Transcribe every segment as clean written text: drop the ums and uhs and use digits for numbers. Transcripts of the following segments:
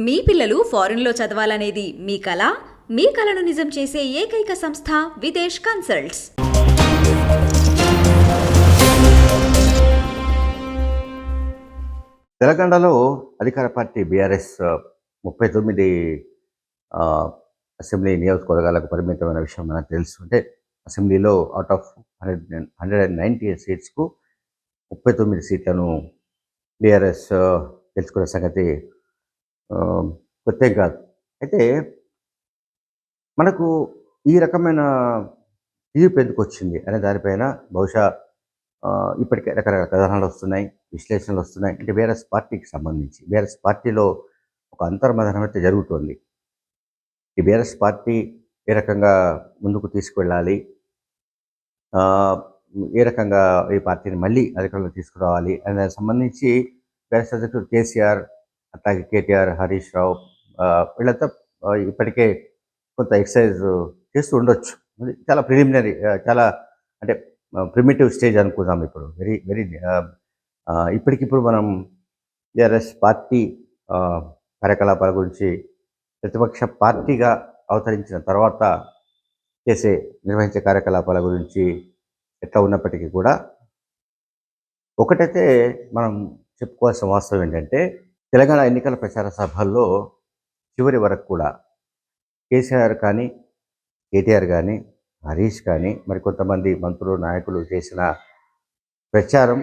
మీ పిల్లలు ఫారెన్లో చదవాలనేది మీ కల? మీ కలను నిజం చేసే ఏకైక సంస్థ విదేశ్ కన్సల్ట్స్. తెలంగాణలో అధికార పార్టీ బీఆర్ఎస్ 39 అసెంబ్లీ నియోజకవర్గాలకు పరిమితమైన విషయం మనకు తెలుసు. అంటే అసెంబ్లీలో అవుట్ ఆఫ్ 190 సీట్స్కు 39 సీట్లను బీఆర్ఎస్ గెలుచుకునే సంగతి కొత్తేం కాదు. అయితే మనకు ఈ రకమైన తీర్పు ఎందుకు వచ్చింది అనే దానిపైన బహుశా ఇప్పటికే రకరకాల కథనాలు వస్తున్నాయి, విశ్లేషణలు వస్తున్నాయి. అంటే బీఆర్ఎస్ పార్టీకి సంబంధించి బీఆర్ఎస్ పార్టీలో ఒక అంతర్మథనం అయితే జరుగుతోంది. ఈ బీఆర్ఎస్ పార్టీ ఏ రకంగా ముందుకు తీసుకువెళ్ళాలి, ఏ రకంగా ఈ పార్టీని మళ్ళీ అధికారంలో తీసుకురావాలి అనే దానికి సంబంధించి బీఆర్ఎస్ అధ్యక్షుడు కేసీఆర్, అట్లాగే కేటీఆర్, హరీష్ రావు వీళ్ళంతా ఇప్పటికే కొంత ఎక్సర్సైజ్ చేస్తూ ఉండొచ్చు. చాలా ప్రిలిమినరీ, చాలా అంటే ప్రిమిటివ్ స్టేజ్ అనుకుందాం. ఇప్పుడు వెరీ వెరీ ఇప్పటికిప్పుడు మనం బీఆర్ఎస్ పార్టీ కార్యకలాపాల గురించి ప్రతిపక్ష పార్టీగా అవతరించిన తర్వాత నిర్వహించే కార్యకలాపాల గురించి ఎట్లా ఉన్నప్పటికీ కూడా ఒకటైతే మనం చెప్పుకోవాల్సిన వాస్తవం ఏంటంటే, తెలంగాణ ఎన్నికల ప్రచార సభల్లో చివరి వరకు కూడా కేసీఆర్ కానీ, కేటీఆర్ కానీ, హరీష్ కానీ, మరి కొంతమంది మంత్రులు, నాయకులు చేసిన ప్రచారం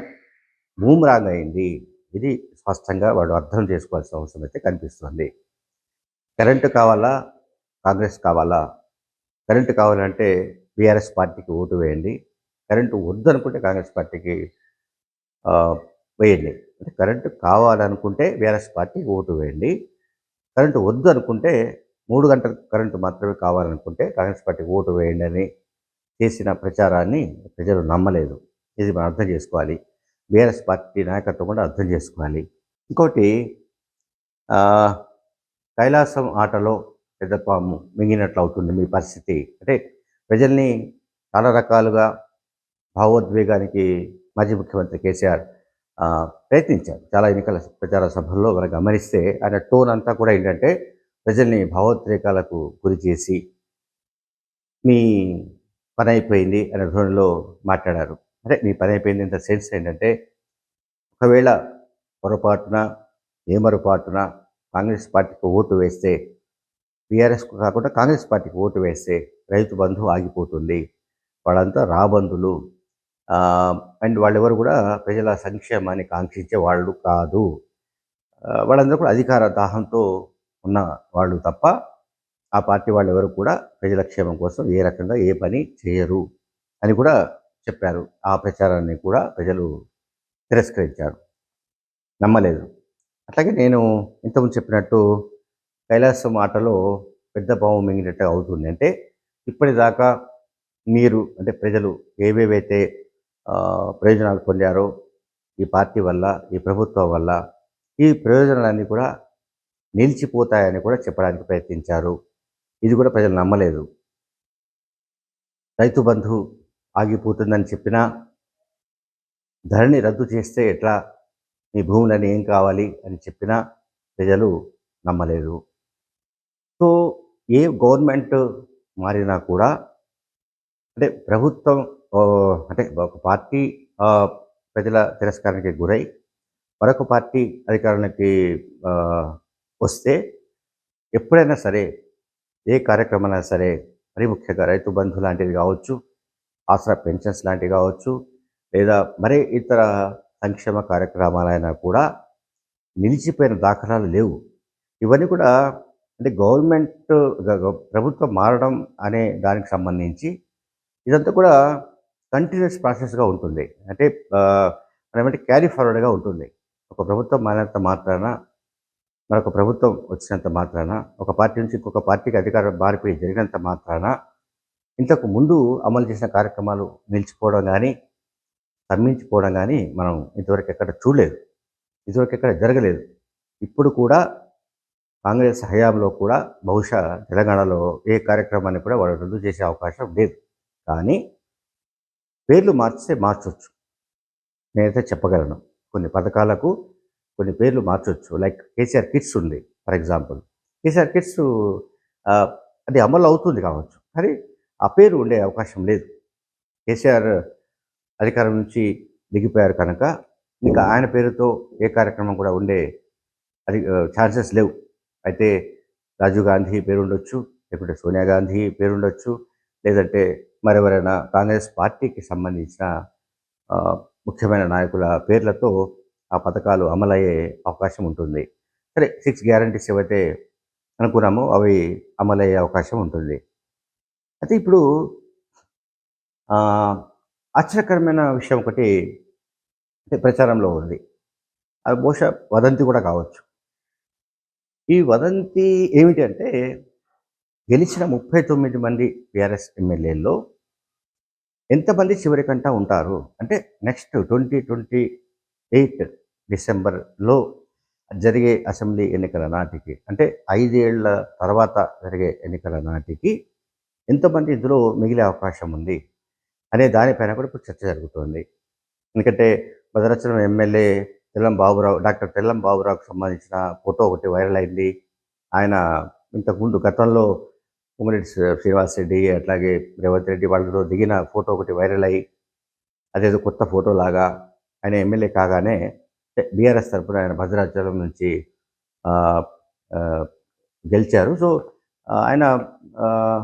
బూమ్రాంగ్ అయింది. ఇది స్పష్టంగా వాడు అర్థం చేసుకోవాల్సిన అవసరం అయితే కనిపిస్తుంది. కరెంటు కావాలా, కాంగ్రెస్ కావాలా? కరెంటు కావాలంటే బీఆర్ఎస్ పార్టీకి ఓటు వేయండి, కరెంటు వద్దు అనుకుంటే కాంగ్రెస్ పార్టీకి వేయండి. అంటే కరెంటు కావాలనుకుంటే బీఆర్ఎస్ పార్టీకి ఓటు వేయండి, కరెంటు వద్దు అనుకుంటే 3 గంటల కరెంటు మాత్రమే కావాలనుకుంటే కాంగ్రెస్ పార్టీకి ఓటు వేయండి అని చేసిన ప్రచారాన్ని ప్రజలు నమ్మలేదు. ఇది మనం అర్థం చేసుకోవాలి. బీఆర్ఎస్ పార్టీ నాయకత్వం కూడా అర్థం చేసుకోవాలి. ఇంకోటి, కైలాసం ఆటలో పెద్ద పాము మింగినట్లు అవుతుంది మీ పరిస్థితి. అంటే ప్రజల్ని చాలా రకాలుగా భావోద్వేగానికి మాజీ ముఖ్యమంత్రి కేసీఆర్ ప్రయత్నించారు. చాలా ఎన్నికల ప్రచార సభల్లో మనం గమనిస్తే ఆయన టోన్ అంతా కూడా ఏంటంటే ప్రజల్ని భావోద్రేకాలకు గురి చేసి మీ పని అయిపోయింది అనే ధోరణిలో మాట్లాడారు. అంటే మీ పని అయిపోయింది ఇంత సెన్స్ ఏంటంటే, ఒకవేళ పొరపాటున ఏమరపాటున కాంగ్రెస్ పార్టీకి ఓటు వేస్తే, బీఆర్ఎస్కు కాకుండా కాంగ్రెస్ పార్టీకి ఓటు వేస్తే రైతు బంధు ఆగిపోతుంది, వాళ్ళంతా రాబంధులు, అండ్ వాళ్ళెవరు కూడా ప్రజల సంక్షేమాన్ని కాంక్షించే వాళ్ళు కాదు, వాళ్ళందరూ కూడా అధికార దాహంతో ఉన్న వాళ్ళు తప్ప ఆ పార్టీ వాళ్ళు ఎవరు కూడా ప్రజల క్షేమం కోసం ఏ రకంగా ఏ పని చేయరు అని కూడా చెప్పారు. ఆ ప్రచారాన్ని కూడా ప్రజలు తిరస్కరించారు, నమ్మలేదు. అట్లాగే నేను ఇంతకుముందు చెప్పినట్టు కైలాసం ఆటలో పెద్ద పాము మింగినట్టు అవుతుంది. అంటే ఇప్పటిదాకా మీరు అంటే ప్రజలు ఏవేవైతే ప్రయోజనాలు పొందారో ఈ పార్టీ వల్ల, ఈ ప్రభుత్వం వల్ల, ఈ ప్రయోజనాలన్నీ కూడా నిలిచిపోతాయని కూడా చెప్పడానికి ప్రయత్నించారు. ఇది కూడా ప్రజలు నమ్మలేదు. రైతు బంధు ఆగిపోతుందని చెప్పినా, ధరణి రద్దు చేస్తే ఎట్లా, మీ భూములని ఏం కావాలి అని చెప్పినా ప్రజలు నమ్మలేదు. సో ఏ గవర్నమెంట్ మారినా కూడా అంటే ప్రభుత్వం అంటే ఒక పార్టీ ప్రజల తిరస్కారానికి గురై మరొక పార్టీ అధికారానికి వస్తే ఎప్పుడైనా సరే, ఏ కార్యక్రమాలైనా సరే, మరీ ముఖ్యంగా రైతు బంధు లాంటివి కావచ్చు, ఆసరా పెన్షన్స్ లాంటివి కావచ్చు, లేదా మరే ఇతర సంక్షేమ కార్యక్రమాలైనా కూడా నిలిచిపోయిన దాఖలాలు లేవు. ఇవన్నీ కూడా అంటే ప్రభుత్వం మారడం అనే దానికి సంబంధించి ఇదంతా కూడా కంటిన్యూస్ ప్రాసెస్గా ఉంటుంది. అంటే మనమంటే క్యారీ ఫార్వర్డ్గా ఉంటుంది. ఒక ప్రభుత్వం మారినంత మాత్రాన, మరొక ప్రభుత్వం వచ్చినంత మాత్రాన, ఒక పార్టీ నుంచి ఇంకొక పార్టీకి అధికారం మార్పిడి జరిగినంత మాత్రాన ఇంతకు ముందు అమలు చేసిన కార్యక్రమాలు నిలిచిపోవడం కానీ, స్తంభించిపోవడం కానీ మనం ఇంతవరకు ఎక్కడ చూడలేదు, ఇంతవరకు ఎక్కడ జరగలేదు. ఇప్పుడు కూడా కాంగ్రెస్ హయాంలో కూడా బహుశా తెలంగాణలో ఏ కార్యక్రమాన్ని కూడా వాళ్ళు రద్దు చేసే అవకాశం లేదు. కానీ పేర్లు మార్చితే మార్చవచ్చు, నేనైతే చెప్పగలను. కొన్ని పథకాలకు కొన్ని పేర్లు మార్చొచ్చు. లైక్ కేసీఆర్ కిడ్స్ ఉంది ఫర్ ఎగ్జాంపుల్. కేసీఆర్ కిడ్స్ ఆహ్, అది అమలు అవుతుంది కావచ్చు. కానీ ఆ పేరు ఉండే అవకాశం లేదు. కేసీఆర్ అధికారం నుంచి దిగిపోయారు కనుక, ఇంకా ఆయన పేరుతో ఏ కార్యక్రమం కూడా ఉండే ఛాన్సెస్ లేవు. అయితే రాజీవ్ గాంధీ పేరుండొచ్చు, లేకుంటే సోనియా గాంధీ పేరుండొచ్చు, లేదంటే మరెవరైనా కాంగ్రెస్ పార్టీకి సంబంధించిన ముఖ్యమైన నాయకుల పేర్లతో ఆ పథకాలు అమలయ్యే అవకాశం ఉంటుంది. సరే 6 గ్యారంటీస్ ఏవైతే అనుకున్నామో అవి అమలయ్యే అవకాశం ఉంటుంది. అయితే ఇప్పుడు ఆహ్, ఆశ్చర్యకరమైన విషయం ఒకటి అంటే ప్రచారంలో ఉంది. అది బహుశా వదంతి కూడా కావచ్చు. ఈ వదంతి ఏమిటి అంటే గెలిచిన 39 మంది టీఆర్ఎస్ ఎమ్మెల్యేల్లో ఎంతమంది చివరికంటా ఉంటారు? అంటే నెక్స్ట్ 2028 డిసెంబర్‌లో జరిగే అసెంబ్లీ ఎన్నికల నాటికి, అంటే 5 ఏళ్ల తర్వాత జరిగే ఎన్నికల నాటికి ఎంతమంది ఇందులో మిగిలే అవకాశం ఉంది అనే దానిపైన కూడా ఇప్పుడు చర్చ జరుగుతోంది. ఎందుకంటే భద్రాచలం ఎమ్మెల్యే డాక్టర్ తెల్లం బాబురావుకు సంబంధించిన ఫోటో ఒకటి వైరల్ అయింది. ఆయన ఇంతకుముందు గతంలో పొంగులేటి శ్రీనివాస్ రెడ్డి, అట్లాగే రేవంత్ రెడ్డి వాళ్ళతో దిగిన ఫోటో ఒకటి వైరల్ అయ్యి, అదేదో కొత్త ఫోటోలాగా ఆయన ఎమ్మెల్యే కాగానే బీఆర్ఎస్ తరఫున ఆయన భద్రాచలం నుంచి ఆహ్, ఆహ్, గెలిచారు. సో, ఆయన ఆహ్,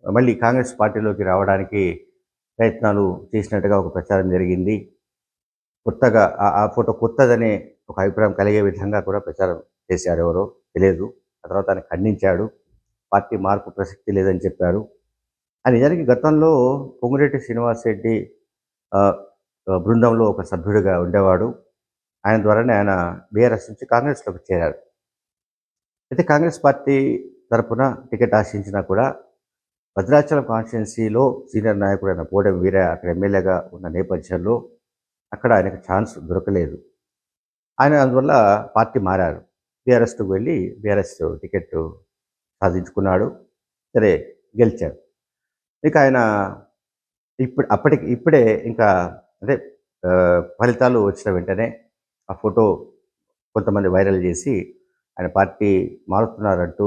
మళ్ళీ కాంగ్రెస్ పార్టీలోకి రావడానికి ప్రయత్నాలు చేసినట్టుగా ఒక ప్రచారం జరిగింది. కొత్తగా ఆ ఫోటో కొత్తదనే ఒక అభిప్రాయం కలిగే విధంగా కూడా ప్రచారం చేశారు ఎవరో తెలియదు. ఆ తర్వాత ఆయన ఖండించాడు. పార్టీ మార్పు ప్రసక్తి లేదని చెప్పారు. నిజానికి గతంలో పొంగులేటి శ్రీనివాసరెడ్డి ఆహ్, బృందంలో ఒక సభ్యుడిగా ఉండేవాడు. ఆయన ద్వారానే ఆయన బీఆర్ఎస్ నుంచి కాంగ్రెస్‌లోకి చేరారు. అయితే కాంగ్రెస్ పార్టీ తరపున టికెట్ ఆశించినా కూడా భద్రాచలం కాన్స్టిట్యున్సీలో సీనియర్ నాయకుడైన పోడెం వీరయ్య అక్కడ ఎమ్మెల్యేగా ఉన్న నేపథ్యంలో అక్కడ ఆయనకు ఛాన్స్ దొరకలేదు. ఆయన అందువల్ల పార్టీ మారారు. బీఆర్ఎస్‌కి వెళ్ళి బీఆర్ఎస్ టికెట్ సాధించుకున్నాడు. సరే గెలిచాడు. ఇక ఆయన ఇప్పుడే ఇంకా అంటే ఫలితాలు వచ్చిన వెంటనే ఆ ఫోటో కొంతమంది వైరల్ చేసి ఆయన పార్టీ మారుతున్నారంటూ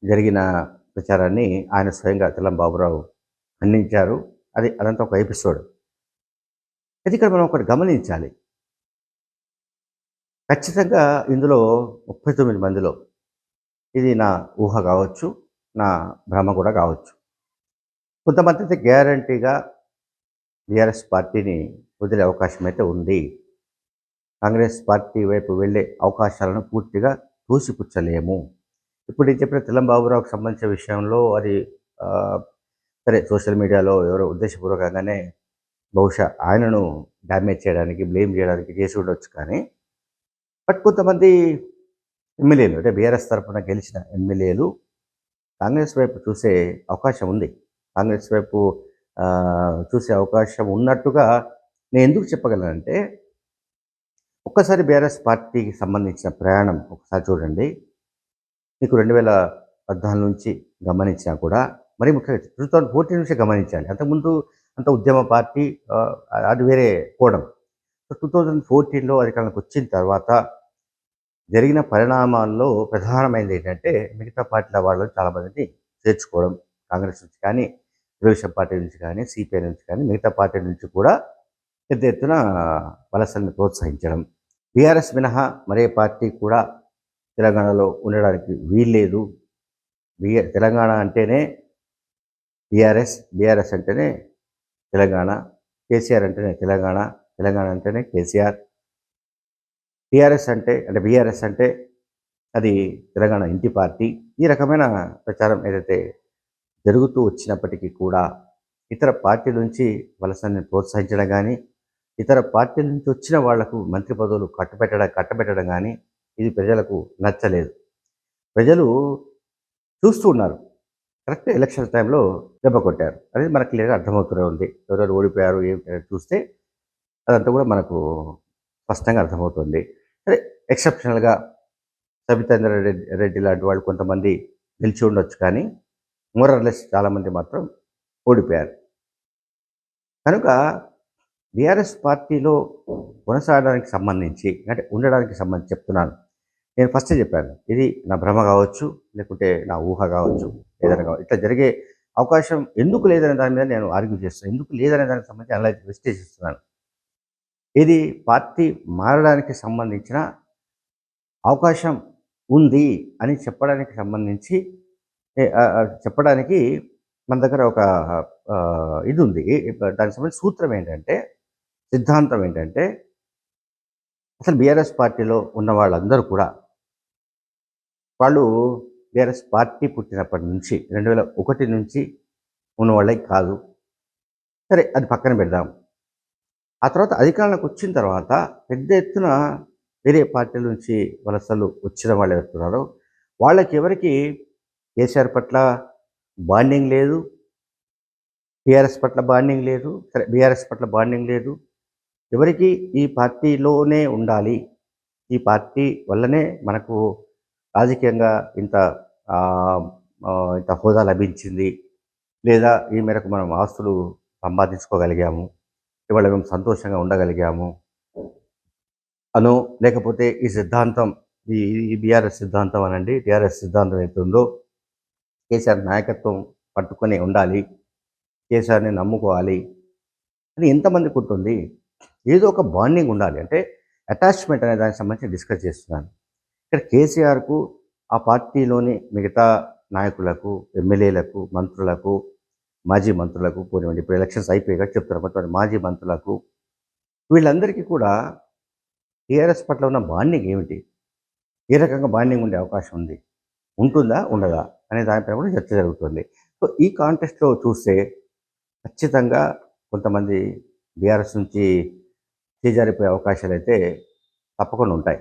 జరిగిన ప్రచారాన్ని ఆయన స్వయంగా తెల్లం బాబురావు ఖండించారు. అదంతా ఒక ఎపిసోడ్. అయితే ఇక్కడ మనం ఒకటి గమనించాలి. ఖచ్చితంగా ఇందులో 39 మందిలో ఇది నా ఊహ కావచ్చు, నా భ్రమ కూడా కావచ్చు. కొంతమంది అయితే గ్యారంటీగా బీఆర్ఎస్ పార్టీని వదిలే అవకాశం అయితే ఉంది. కాంగ్రెస్ పార్టీ వైపు వెళ్ళే అవకాశాలను పూర్తిగా తోసిపుచ్చలేము. ఇప్పుడు నేను చెప్పిన తెల్లం బాబురావుకు సంబంధించిన విషయంలో అది ఆహ్, సరే సోషల్ మీడియాలో ఎవరో ఉద్దేశపూర్వకంగానే బహుశా ఆయనను డ్యామేజ్ చేయడానికి, బ్లేమ్ చేయడానికి చేసి ఉండొచ్చు కానీ, బట్ కొంతమంది ఎమ్మెల్యేలు అంటే బీఆర్ఎస్ తరఫున గెలిచిన ఎమ్మెల్యేలు కాంగ్రెస్ వైపు చూసే అవకాశం ఉంది. కాంగ్రెస్ వైపు చూసే అవకాశం ఉన్నట్టుగా నేను ఎందుకు చెప్పగలనంటే, ఒక్కసారి బీఆర్ఎస్ పార్టీకి సంబంధించిన ప్రయాణం ఒకసారి చూడండి. మీకు 2014 నుంచి గమనించినా కూడా, మరీ ముఖ్యంగా 2014 నుంచే గమనించాలి. అంతకుముందు అంత ఉద్యమ పార్టీ అది వేరే కోణం. సో 2014లో అధికారంలోకి వచ్చిన తర్వాత జరిగిన పరిణామాల్లో ప్రధానమైనది ఏంటంటే, మిగతా పార్టీల వాళ్ళని చాలామందిని చేర్చుకోవడం. కాంగ్రెస్ నుంచి కానీ, తెలుగుదేశం పార్టీ నుంచి కానీ, సిపిఐ నుంచి కానీ, మిగతా పార్టీల నుంచి కూడా పెద్ద ఎత్తున వలసల్ని ప్రోత్సహించడం. బీఆర్ఎస్ మినహా మరే పార్టీ కూడా తెలంగాణలో ఉండడానికి వీల్లేదు. తెలంగాణ అంటేనే బీఆర్ఎస్, బీఆర్ఎస్ అంటేనే తెలంగాణ, కేసీఆర్ అంటేనే తెలంగాణ, తెలంగాణ అంటేనే కేసీఆర్. టీఆర్ఎస్ అంటే బీఆర్ఎస్ అంటే అది తెలంగాణ ఇంటి పార్టీ. ఈ రకమైన ప్రచారం ఏదైతే జరుగుతూ వచ్చినప్పటికీ కూడా ఇతర పార్టీల నుంచి వలసని ప్రోత్సహించడం కానీ, ఇతర పార్టీల నుంచి వచ్చిన వాళ్లకు మంత్రి పదవులు కట్టబెట్టడం కానీ ఇది ప్రజలకు నచ్చలేదు. ప్రజలు చూస్తూ ఉన్నారు. కరెక్ట్ ఎలక్షన్ టైంలో దెబ్బ కొట్టారు. అనేది మనకు క్లియర్గా అర్థమవుతూనే ఉంది. ఎవరెవరు ఓడిపోయారు ఏమిటి చూస్తే అదంతా కూడా మనకు స్పష్టంగా అర్థమవుతుంది. సరే ఎక్సెప్షనల్గా సబితేంద్ర రెడ్డి లాంటి వాళ్ళు కొంతమంది గెలిచి ఉండొచ్చు కానీ మోరర్లెస్ చాలామంది మాత్రం ఓడిపోయారు. కనుక బీఆర్ఎస్ పార్టీలో కొనసాగడానికి సంబంధించి అంటే ఉండడానికి సంబంధించి చెప్తున్నాను. నేను ఫస్టే చెప్పాను. ఇది నా భ్రమ కావచ్చు, లేకుంటే నా ఊహ కావచ్చు, ఏదైనా కావచ్చు. ఇట్లా జరిగే అవకాశం ఎందుకు లేదనే దాని మీద నేను ఆర్గ్యూ చేస్తున్నాను. ఎందుకు లేదనే దానికి సంబంధించి అనలైజ్ విశ్లేషిస్తున్నాను. ఇది పార్టీ మారడానికి సంబంధించిన అవకాశం ఉంది అని చెప్పడానికి సంబంధించి చెప్పడానికి మన దగ్గర ఒక ఇది ఉంది. దానికి సంబంధించి సూత్రం ఏంటంటే, సిద్ధాంతం ఏంటంటే, అసలు బీఆర్ఎస్ పార్టీలో ఉన్న వాళ్ళందరూ కూడా వాళ్ళు బీఆర్ఎస్ పార్టీ పుట్టినప్పటి నుంచి 2001 నుంచి ఉన్న వాళ్ళే కాదు. సరే అది పక్కన పెడదాం. ఆ తర్వాత అధికారంలోకి వచ్చిన తర్వాత పెద్ద ఎత్తున వేరే పార్టీల నుంచి వలసలు వచ్చిన వాళ్ళు ఎవరున్నారో వాళ్ళకి ఎవరికి కేసీఆర్ పట్ల బాండింగ్ లేదు, టీఆర్ఎస్ పట్ల బాండింగ్ లేదు, సరే బీఆర్ఎస్ పట్ల బాండింగ్ లేదు. ఎవరికి ఈ పార్టీలోనే ఉండాలి, ఈ పార్టీ వల్లనే మనకు రాజకీయంగా ఇంత ఇంత హోదా లభించింది, లేదా ఈ మేరకు మనం ఆస్తులు సంపాదించుకోగలిగాము, ఇవాళ మేము సంతోషంగా ఉండగలిగాము అను, లేకపోతే ఈ సిద్ధాంతం ఈ బీఆర్ఎస్ సిద్ధాంతం అనండి, టీఆర్ఎస్ సిద్ధాంతం అవుతుందో కేసీఆర్ నాయకత్వం పట్టుకొని ఉండాలి, కేసీఆర్ని నమ్ముకోవాలి అని ఎంతమందికి ఉంటుంది? ఏదో ఒక బాండింగ్ ఉండాలి. అంటే అటాచ్మెంట్ అనే దానికి సంబంధించి డిస్కస్ చేస్తున్నాను. ఇక్కడ కేసీఆర్కు ఆ పార్టీలోని మిగతా నాయకులకు, ఎమ్మెల్యేలకు, మంత్రులకు, మాజీ మంత్రులకు పోనివ్వండి, ఇప్పుడు ఎలక్షన్స్ అయిపోయాక చెప్తున్నారు, మొత్తం మాజీ మంత్రులకు వీళ్ళందరికీ కూడా టీఆర్ఎస్ పట్ల ఉన్న బాండింగ్ ఏమిటి? ఏ రకంగా బాండింగ్ ఉండే అవకాశం ఉంది? ఉంటుందా? ఉండదా? అనే దానిపైన కూడా చర్చ జరుగుతుంది. సో ఈ కాంటెస్ట్లో చూస్తే ఖచ్చితంగా కొంతమంది బీఆర్ఎస్ నుంచి చేజారిపోయే అవకాశాలు అయితే తప్పకుండా ఉంటాయి.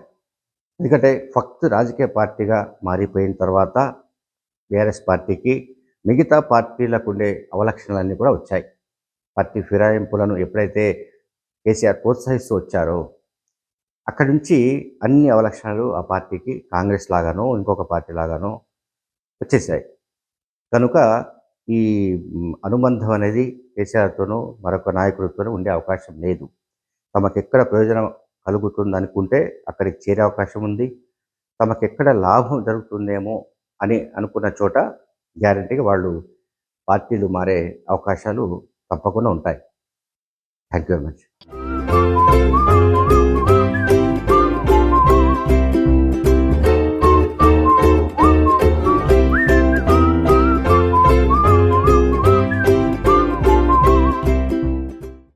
ఎందుకంటే ఫక్త్ రాజకీయ పార్టీగా మారిపోయిన తర్వాత బీఆర్ఎస్ పార్టీకి మిగతా పార్టీలకు ఉండే అవలక్షణాలన్నీ కూడా వచ్చాయి. పార్టీ ఫిరాయింపులను ఎప్పుడైతే కేసీఆర్ ప్రోత్సహిస్తూ వచ్చారో అక్కడి నుంచి అన్ని అవలక్షణాలు ఆ పార్టీకి కాంగ్రెస్ లాగానో ఇంకొక పార్టీ లాగానో వచ్చేసాయి. కనుక ఈ అనుబంధం అనేది కేసీఆర్తోనూ మరొక నాయకుడితోనూ ఉండే అవకాశం లేదు. తమకెక్కడ ప్రయోజనం కలుగుతుంది అనుకుంటే అక్కడికి చేరే అవకాశం ఉంది. తమకెక్కడ లాభం జరుగుతుందేమో అని అనుకున్న చోట గ్యారంటీగా వాళ్ళు పార్టీలు మారే అవకాశాలు తప్పకుండా ఉంటాయి. Thank you very much.